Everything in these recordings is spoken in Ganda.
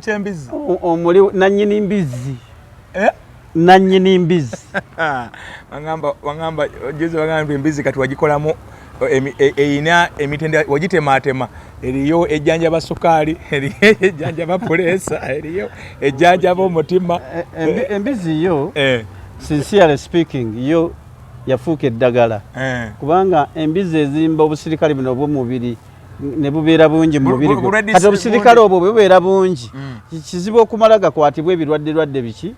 kyembizi omuli nanyini mbizi eh nanyini mbizi wangamba juzi wangamba embizi kati wagikolamu eina emitende wagitematema eriyo ejjanja basukali eriyo ejjanja bapolesa eriyo ejjanja bomutima embizi yo sincerely speaking yo yafuuka eddagala kubanga embizi ezimba obusirikale buno obw'omubiri ne bubeera bungi mu mubiri kati obusirikale obwo bubeera bungi kizibu okumala gakwatibwa ebirwadde biki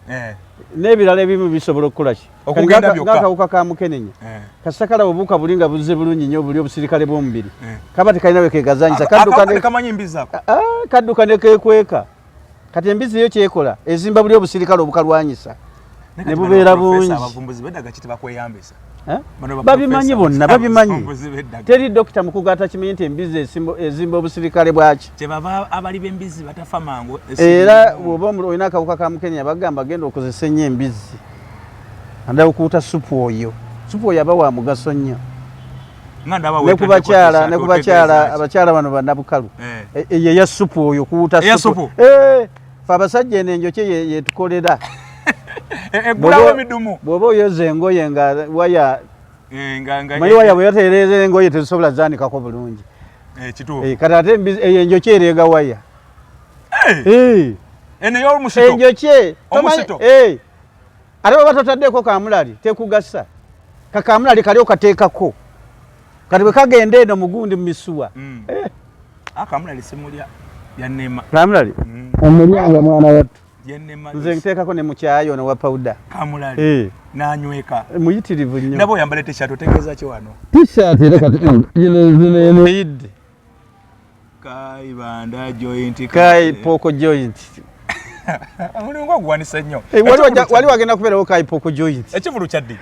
n'ebirala ebimu bisobola okukola ki ng'akawuka ka mukenenya kasakala obuuka buli nga buzze bulungi nnyo buli obusirikale bw'omubiri kaba tekalina we kegazanyisa kadduka ne keekweka kati embizi yo kyekola ezimba buli obusirikale obukalwanyisa ne bubeera bungi babimanyi bonna babimanyi teri dokita mukugata kimanyi nti embizi ezimba obusirikale bwaki kyebava abali b'embizi batafa mangu era bw'oba olina akawuka ka mukenya bagamba agenda okozesa ennyo embizi anda okuuta supu oyo aba wa mugaso nnyo ne ku bakyala abakyala bano bannabukalu eyo eya supu oyo kuuta supu fe abasajja eno enjokye yetukolera egulawo midumu bw'oba oyoza engoye nga waya manyi waya bwe yatereeza engoye tezisobola zaanikako bulungi kati ate eyo enjokye ereega waya enjokye ate bw'oba totaddeko kamulali tekugasa kakamulali kali okateekako kati bwe kagenda eno mugundi mu misuwa akamulali simulya yannema kamulali omulyanga mwana wattu nze nteekako ne mukyayo ne wa powder kamulali nanyweka muyitirivu nnyo nabo oyambala t-shirt otegeeza ki wano t-shirt era kati ino yidde kai banda joint kai poko joint omulingo ogwanisa nnyo wali wagenda kubeerawo kai poko joint ekivulu kyaddi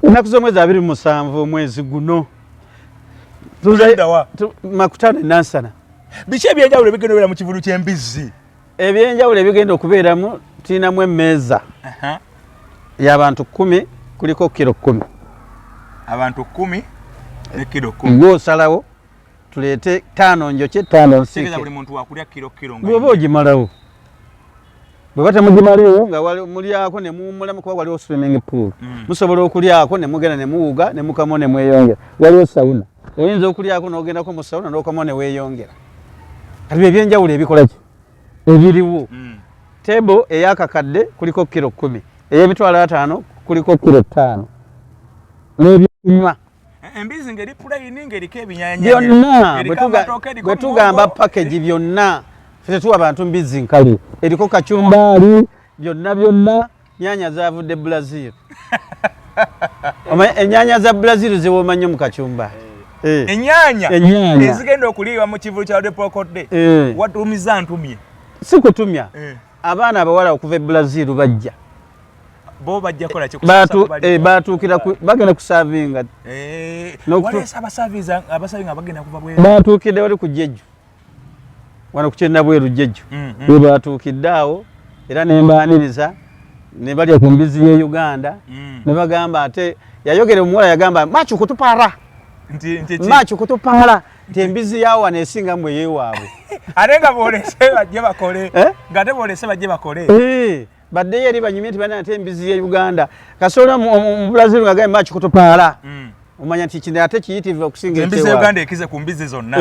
ennaku z'omwezi 27 omwezi guno makutano enansana biki ebyenjawulo ebigenda obeera mu kivulu ky'embizi ebyenjawulo ebigenda okubeeramu tulinamu emmeeza y'abantu 10 kuliko kilo 10 abantu 10 ne kilo 10 ng'osalawo tuleete 5 njokye 5 nsike buli muntu wakulya kilo bw'oba ogimalawo bwe batamugimaliwo nga mulyako ne muwummulamu kuba waliwo swimming pool musobola okulyako ne mugenda ne muwuga ne mukamo ne mweyongera waliwo sawuna oyinza okulyako n'ogendako mu sawuna n'okamo ne weeyongera kati bye ebyenjawulo ebikola ki ebiriwo tebo eyakakadde kuliko kilo 10 ey'emitwalo 5 kuliko kilo 5 n'ebyokunywa embizi ngeri pulayini ngeriko ebinyanya byonna bwe tugamba package byonna tetuwa abantu mbizi nkali eriko kacumbaali byonna nyanya zavudde Brazil enyanya za Brazil ziwooma nnyo mu kacumbaali enyanya ezigenda okuliibwa mu kivulu kya depokodde watumiza ntumye si kutumya abaana abawala okuva e Brazil bajja bo bajja kola batuukira bagenda kusavinga walesa abasavinga bagenda kuva bwe batuukidde wali ku jjejju wano ku Kyennabweru jjejju we batuukidde awo era ne mbaaniriza ne balya ku mbizi ye Uganda ne bagamba ate yayogera omuwala yagamba machu kutupara machu kutupara nti embizi yawo wano esinga mwe yeewaabwe ate nga boolese bajje bakole nga te boolese bajje bakole baddeyo eri banyumye nti bana ate embizi ye Uganda kasobola mu Brazil nga gaye machu kutupara omanya nti kino ate kiyitirivu okusinga embizi ya Uganda ekize ku mbizi zonna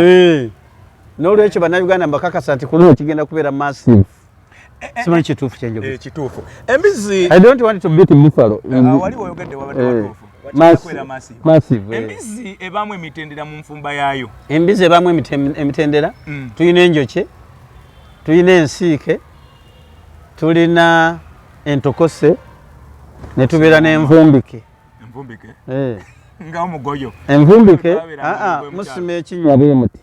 n'olwekyo bannayuganda mbakakasa nti kuno kigenda kubeera massive simanyi kituufu kyenjogera kituufu embizi I don't want to beat buffalo wali oyogedde wabadde watuufu massive embizi ebamu emitendera mu nfumba yaayo embizi ebamu emitendera tulina enjokye tulina ensiike tulina entokose ne tubeera n'envumbike nga omugoyo envumbike musima ekinywa bwe muti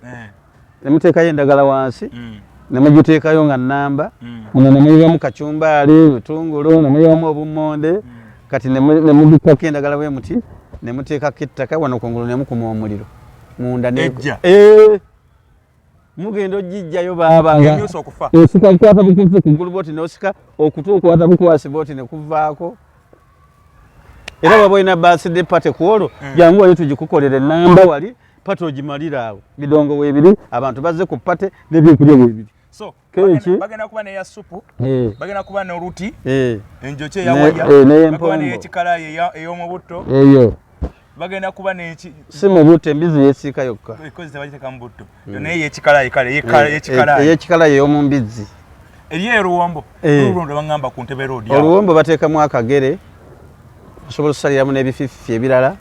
ne muteekayo endagala wansi ne mugiteekayo nga nnamba muno ne muyibamu kacumbaali butungulu ne muyibamu obummonde kati ne mugikako endagala bwe muti ne muteekako ettaka wano kungulu ne mukuma omuliro munda mugenda ogijjayo baabanga osika kukwata bukuve kungulu bwoti n'osika okutu okwata bukwasi bwoti ne kuvaako era bwaba olina birthday party ku olwo jangu wali tugikukolera ennamba wali pati ogimalira awo bidongo weebiri abantu bazze ku pate n'ebyokulya weebiri So bagenda kuba ne ya supu bagenda kuba ne ruti enjoche ya waya bagenda ne ekikala ey'omubutto eyo bagenda kuba ne si mu butto embizi yesika yokka because tebagiteka mu butto naye ekikala ekikala ey'omu mbizzi eriyo eruwombo olulondo bangamba ku Ntebe Road oluwombo bateekamu akagere osobola okusaliramu n'ebifiifi ebirala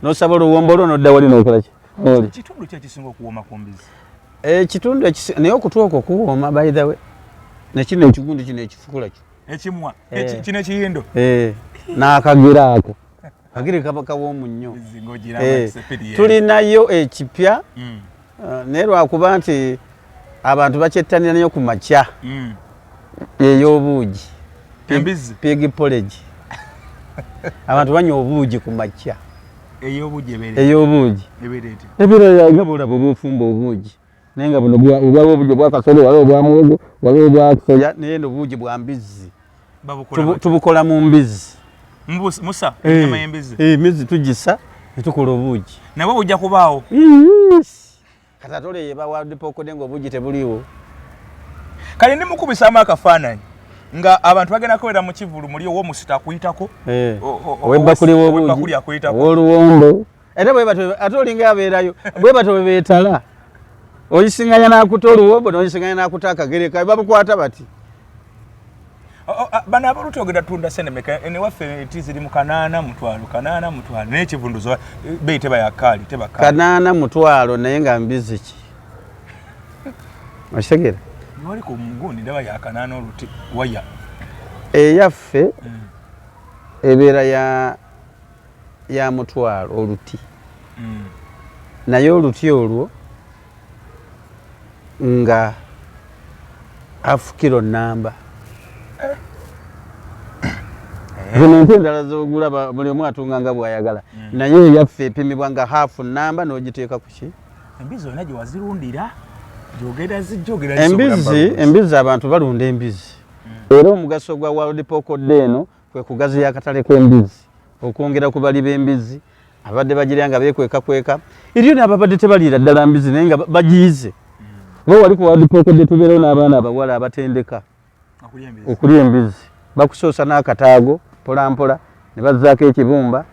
n'osaba oluwombo olwo n'odda wali n'okola ki kitundu ki ekisinga okuwooma ku mbizi ekitundu naye okutu okwo kuwooma by the way nekino ekigundi kino ekifukula kyo ekimwa kino ekiyindo n'akagere ako akagere kaba kawoomu nnyo tulinayo ekipya naye lwakuba nti abantu bakyettanira nnyo ku makya ey'obuugi pig porridge abantu banywa obuugi ku makya ey'obuugi ebirala nga bulaba obufumba obuugi naye nga buno obwaliwo obuugi obwakasolo waliwo obwa muwogo waliwo obwasoya naye n'obuugi bwa mbizzi tubukola mu mbizzi musa enyama y'embizzi emizzi tugisa ne tukola obuugi nabwo bujja kubaawo kati ate oleyeba wadipokode ng'obuugi tebuliwo kale ndi mukubisaamu akafaananyi nga abantu bagenda kwera mu kivulu muli ow'omusita akuyitako ow'ebbakuli w'obuugi ow'oluwombo ate olinga abeerayo bwe bato bwe beetala oyisinganya n'akuta oluwombo n'oyisinganya n'akuta akagere kabe babukwata bati bano abaluti ogenda tunda senemeka ewaffe eti ziri mu 8 mutwalo naye ekivunduzo beeyi teba yakaali teba 8 mutwalo naye nga mbizi ki okitegera noli ku mugundi ndaba ya 8 oluti waya eyaffe ebeera ya mutwalo oluti naye oluti olwo nga afukiro namba zino nti endala zogula buli omu atunga nga bw'ayagala naye eyaffe epimibwa nga hafu namba n'ogiteeka ku ki embizi olina gye wazirundira embizi abantu balunda embizi era omugaso gwa World Pork Day eno kwe kugaziya akatale k'embizi okwongera ku bali b'embizi abadde bagirya nga beekweka eriyo n'ababadde tebaliira ddala mbizi naye nga bagiyize bo wali ku World Pork Day tubeerawo n'abaana abawala abatendeka okulya embizi bakusoosa n'akataago mpolampola ne bazzaako ekibumba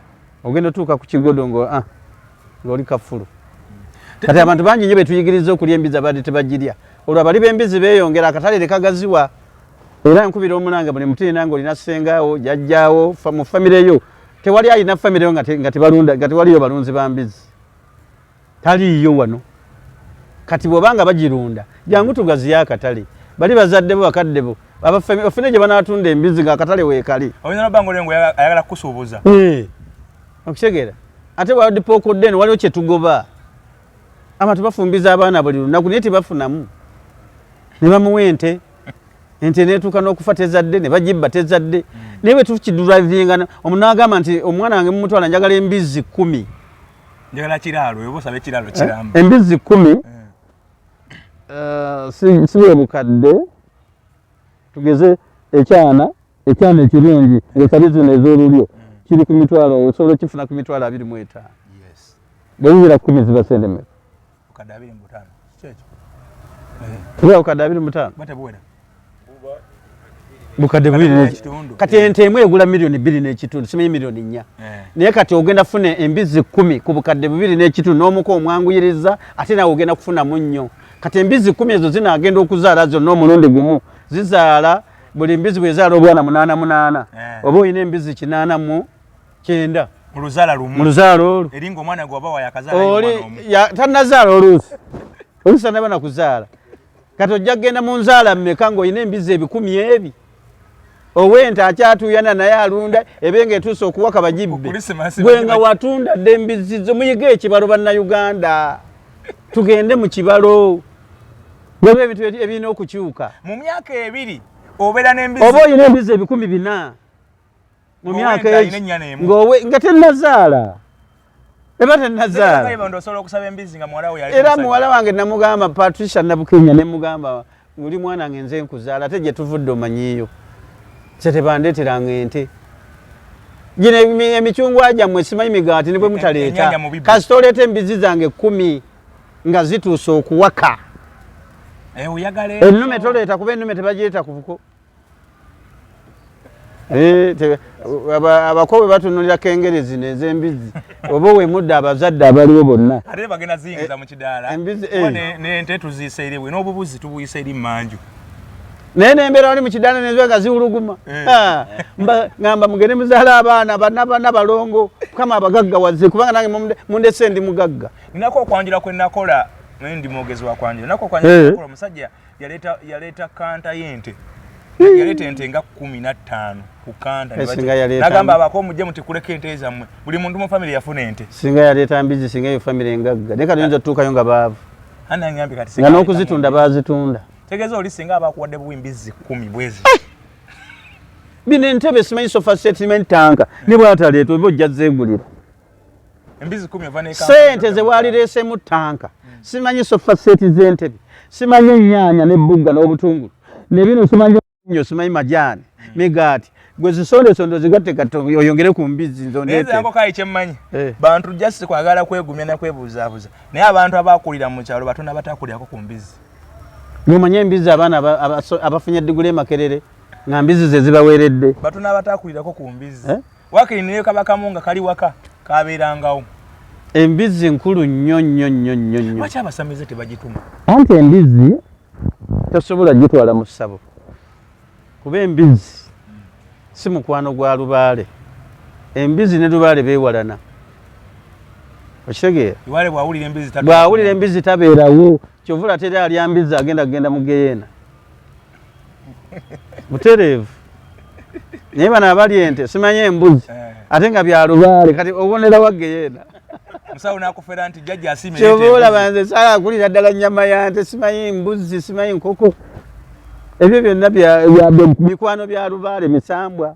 ogenda otuuka ku kigodo ng'oli kafulu kati abantu bangi nnyo betuyigiriza okulya embizi abadde tebagirya olwo abali b'embizi beeyongera akatale ne kagaziwa era nkubira omunanga buli mutirina ng'olina ssengaawo jjajjaawo mu famire yo tewali alina famire yo nga tewaliyo balunzi ba mbizi taliiyo wano kati bw'obanga bagirunda jangu tugaziyo akatale bali bazadde bo bakadde bo bafune gye banaatunda embizi ng'akatale weekali ayagala kusuubuza okitegeera ate World Pork Day eno waliwo kye tugoba abantu bafumbiza abaana buli lunaku naye tebafunamu ne bamuwa ente neetuuka n'okufa tezadde ne bagibba tezadde naye bwe tukidurivingana omuntu n'agamba nti omwana wange mumutwala njagala embizi 10 embizi 10 si bwe bukadde tugeze ekyana ekirungi ngaesabi zino ez'olulyo kiri ku mitwalo osobola okifuna ku mitwalo 25 bwe bibira 10 ziba sendemeka bukadde 25 bukadde 2 kati ente emu egula $2.5 simanyi $4 naye kati ogenda kufuna embizi 10 ku bukadde 2.5 n'omuko omwanguyiriza ate nawe ogenda kufuna munnyo kati embizi 10 ezo zinaagenda okuzaala zonna omulundi gumu zizaala buli mbizi bwezaala obwana 8 oba olina embizi 89 mu luzaala olwo eringa omwana gwe oba wayakazaala tannazaala oluusi naba nakuzaala kati ojja kgenda mu nzaala mmeka ng'olina embizi 10,000 ebi owente akyatuuyana naye alunda ebenga etuuse okuwaka bagibbe gwe nga watunda dde embizi zo muyige ekibalo bannayuganda tugende mu kibalo waliwo ebintu ebirina okukyuka mu myaka 2 obeera n'embizi oba olina embizi 4,000 mu myaka nga tennazaala eba tennazaala era muwala wange namugamba Patricia Nabukenya nemugamba oli mwana wange nze nkuzaala ate gye tuvudde omanyiiyo tebandeeteranga ente gino emicungwa gyammwe simanyi migaati ne bwe mutaleeta kasita oleeta embizi zange 10 nga zituuse okuwaka Oyagale. Ennume toleeta kuba ennume tebagireeta ku buko. Abako batunulira kengerezi n'ez'embizi oba wemudda abazadde abaliwo bonna ate bagenda ziyingiza mu kidaala n'ente tuziisa eri bwe n'obubuzi tubuyisa eri mmanju naye nembeera wali mu kidaala neziba nga ziwuluguma ngamba mugende muzaala abaana bana balongo kama abagagga wazze kubanga nange mundese ndi mugagga ninako okwanjula kwe nakola ndi mwogezi wa kwanjula nako okwanjula nakola omusajja yaleeta kanta y'ente yaleta ente nga 15 ku kanta nagamba abako mujje muti kuleka ente zammwe buli muntu mu family yafuna ente singa yaleeta mbizi singa yo family engagga ne kadonza tuukayo nga baavu ana ngambi kati nga n'okuzitunda baazitunda tegeeza oli singa abakuwadde buwimbizi 10 bwezi bino entebe simanyi sofa settlement tanka ne bwataleeta oba ojja zeegulira embizi 10 ova n'eka sente ze walireesemu tanka simanyi sofa seti z'entebe simanyi ennyaanya n'ebbugga n'obutungulu ne bino simanyi nyo simanyi majani migati gwe zisondesondo zigattekatte oyongere ku mbizi nzondeete nako kayi kyemmanyi bantu just kwagala kwegumya na kwebuuzaabuuza naye abantu abakulira mu kyalo batono abatakulirako ku mbizi nomanye embizi abaana abafunye digule makerere nga mbizi ze zibaweeredde batono abatakulirako ku mbizi wakiri niyo kabakamu nga kali waka kabeerangawo embizi nkulu nnyo lwaki abasamize tebagituma anti embizi tosobola gitwala mu ssabo kuba embizi si mukwano gwa lubaale embizi ne lubaale beewalana okitegeera bw'awulira embizi tabeerawo kyovula teri alya mbizi agenda mu geyeena butereevu naye bano abali ente simanyi embuzi ate nga bya lubaale kati obonera wa geyeena musawo nakufera nti jjajja asimira kyobola banze sala akulira ddala nnyama ya nte simanyi mbuzi simanyi nkoko ebyo byonna mikwano bya lubaale misambwa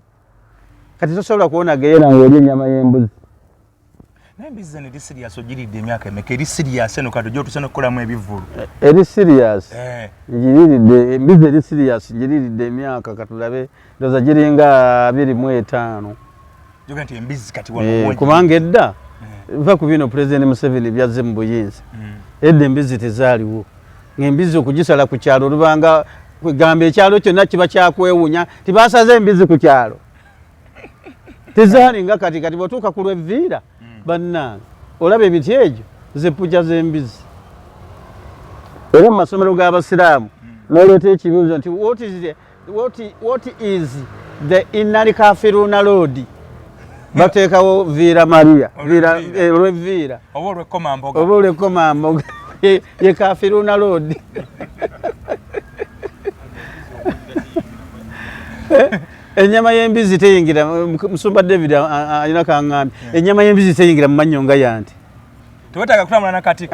kati tosobola kuwona geyeena ng'olya ennyama y'embuzi naye embizi zeno eri sirias ogiridde emyaka emeka eri sirias eno kati gyotuse n'okukolamu ebivulu eri sirias ngiriridde embizi eri sirias ngiriridde emyaka katulabe ndoza giringa 25 joga nti embizi kati kubanga edda va ku bino President Museveni byazze mu buyinza edda embizi tezaaliwo ng'embizi okugisala ku kyalo olubanga kwegamba ekyalo kyonna kiba kyakwewuunya tibasaze embizi ku kyalo tezaali nga kati bw'otuuka ku lw'evviira bannange olaba emiti egyo zeppuja z'embizi era mu masomero g'abasiraamu n'oleeta ekibuuzo nti what is the inner kafiruna road bateekawo viira maria olw'evviira oba olw'ekkomamboga ye kafiruna road ennyama y'embizi teyingira musumba David alina kaŋŋambi ennyama y'embizi teyingira mu mannyo nga yanti tewetaaga kutambula nakati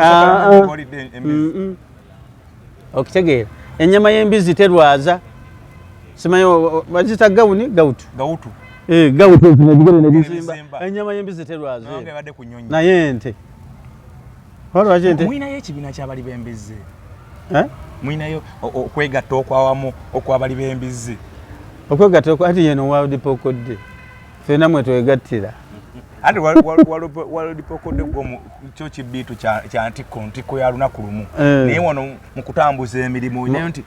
okitegeera ennyama y'embizi terwaza simanyi bazita gawutu gawutu zino egigere ne bizimba ennyama y'embizi terwaza naye ente mwinayo ekibiina ky'abali b'embizi mwinayo okwegatta okwawamu okwabali b'embizi okwegatta ati yeno walipokodde ffenna mwe twegattira ati walipokodde kyo kibiitu kya ntiko ya lunaku lumu naye wano mu kutambuza emirimu olinayo nti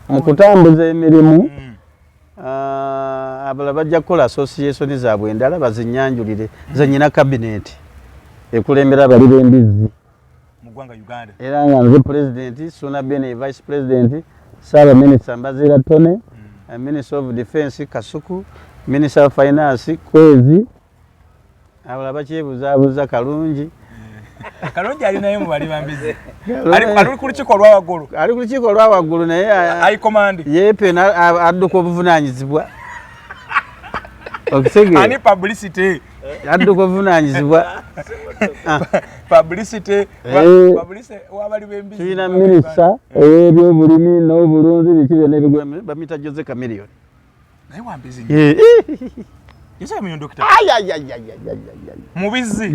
mu kutambuza emirimu abala bajja kukola association zaabwe endala bazinyanjulire ze nyina kabineeti ekulembera abali b'embizi mu ggwanga Uganda era nga nze president Suna Bene vice president Saba Minister Mbazira Tone Minister of Defense Kasuku Minister of Finance Kwezi abala bakyebuzabuza Kalungi Kalungi alinayo mu bali b'embizi ali ku lukiiko olwa waggulu naye ai command yepe adduka obuvunaanyizibwa ani publicity adduka obuvunaanyizibwa publicity wabali b'embizi tulina minisita ow'ebyobulimi n'obulunzi biki byonna ebigwemu bamuyita Jose Chameleone naye wambizi Jose Chameleone dokita mubizi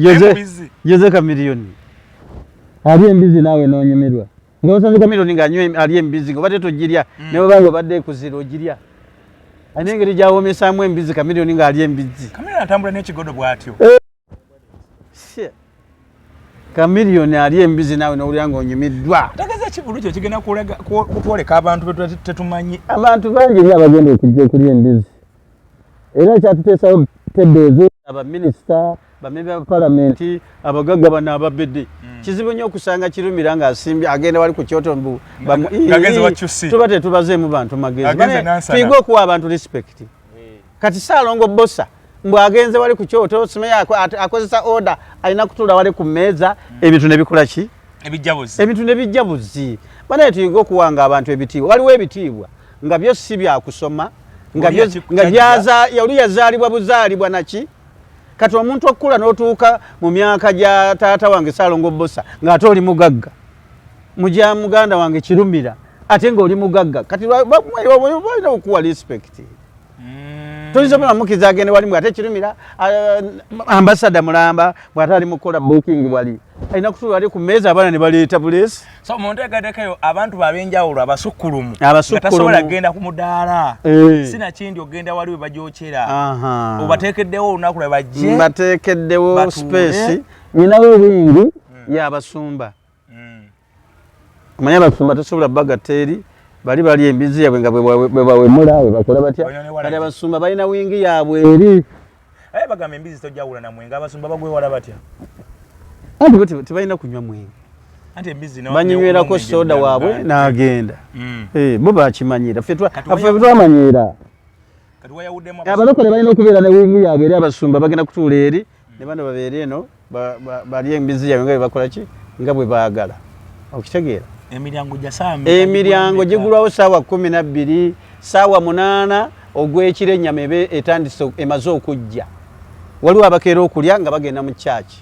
Jose Chameleone ali embizi naawe noonyumirwa ng'osanze Chameleone ng'anywa ali embizi ng'obadde togirya naye obanga obadde ekuzira ogirya alina engeri gy'awoomesaamu embizi Chameleone ng'ali embizi Chameleone atambula n'ekigodo bw'atyo Kamiliyoni ali embizi nawe n'owulira ng'onyumiddwa. Tagaza ekivulu kyo kigenda kutwoleka abantu tetumanyi. Abantu bangi nnyo abagenda okujja okulya embizi. Era kyatuteesawo teddeezo abaminisita, bamemba ba palamenti, abagagga bano ababedde. Kizibu nnyo okusanga Kirumira ng'asimbye agenda wali ku kyoto tuba tetubazeemu bantu magezi. Tuyige okuwa abantu respect. Kati Ssaalongo Bbosa mbwagenze wali ku kyoto simanyi akozesa order alina kutuula wali ku mmeeza ebintu ne bikola ki? Ebintu ne bijja buzzi. Banaye tuyige okuwanga abantu ebitiibwa. Waliwo ebitiibwa nga byo si byakusoma nga yali yazaalibwa buzaalibwa naki? Kati omuntu okukula n'otuuka mu myaka gya taata wange Ssaalongo Bbosa ng'ate oli mugagga. Mujja muganda wange Kirumira ate ng'oli mugagga. Kati balina okuwa respect. Tozisobola mukiza agende walimu ate Kirumira ambasada Mulamba bw'ate ali mukola booking wali alina kutuula wali ku mmeeza abaana ne baleeta buleesi. So mu nteekateekayo abantu bab'enjawulo abasukkulumu nga tasobola kgenda ku mudaala sina kindi ogenda wali we bagyokera obateekeddewo olunaku lwe bajje bateekeddewo space nyinawo wingi y'abasumba omanye abasumba tosobola bagatta eri bali embizi yabwe nga bwe bawemula bwe bakola batya kati abasumba balina wingi yaabwe eri bagamba embizi tojawula na mwenge abasumba bagwewala batya anti tebalina kunywa mwenge banywerako soda waabwe n'agenda bo bakimanyira ffe twamanyiira abalokole balina okubeera ne wingi yaabwe eri abasumba bagenda kutuula eri ne bano babeera eno bali embizi yabwe nga bwe bakola ki nga bwe baagala okitegeera. Emiryango gigulwawo saawa 12 saawa 8 ogw'ekiro ennyama etandise emaze okujja. Waliwo abakeera okulya nga bagenda mu kyaki.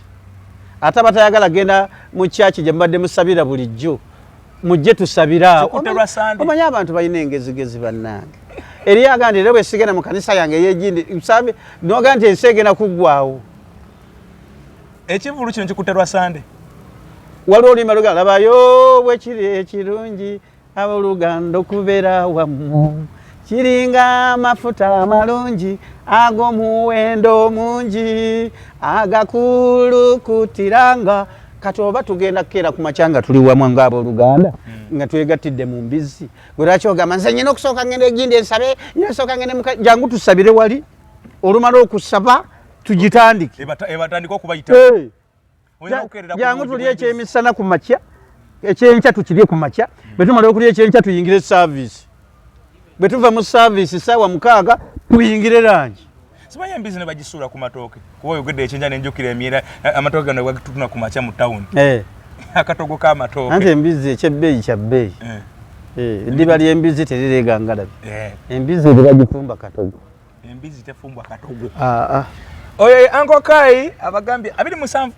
Ate abatayagala genda mu kyaki gye mbadde musabira bulijjo mujje tusabira. Omanyi abantu balina engezigezi bannange. Eri agandi era bwe sigenda mu kanisa yange ey'egindi nsabe noga nti ensi egenda kuggwawo. Ekivulu kino kikutte lwa Sande. Waliwo oluyimba lugamba labayo bwe kiri ekirungi abooluganda okubeera wamu kiringa amafuta amalungi ag'omuwendo mungi agakulukutiranga. Kati oba tugenda kukeera ku makya nga tuli wamu ng'abooluganda nga twegattidde mu mbizzi gwe lwaki ogamba nze nyina okusooka ngende egindi ensabe nyinasooka ngende jangu tusabire wali olumala okusaba tugitandike ebatandika okubayita jangu tulye ekyemisana ku makya ekyenkya tukirye ku makya bwe tumala okulya ekyenkya tuyingire service bwe tuva mu service saawa 6 tuyingire langi. Simanyi embizi ne bagisuula ku matooke kuba oyogedde ekyenkya nenjukira emyera amatooke gano bagitutuna ku makya mu tawuni akatogo k'amatooke anti embizi ekyebbeeyi kya bbeeyi eddiba ly'embizi terireega ngalabi embizi eri bagifumba katogo embizi tefumbwa katogo. Oyo Uncle Kai abagambye 27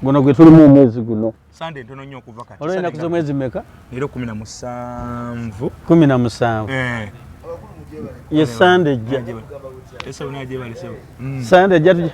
guno gwe tulimu omwezi guno Sunday ntono nnyo okuva kati olwenda kuza mwezi meka leero 17 ye Sunday jja Sunday jja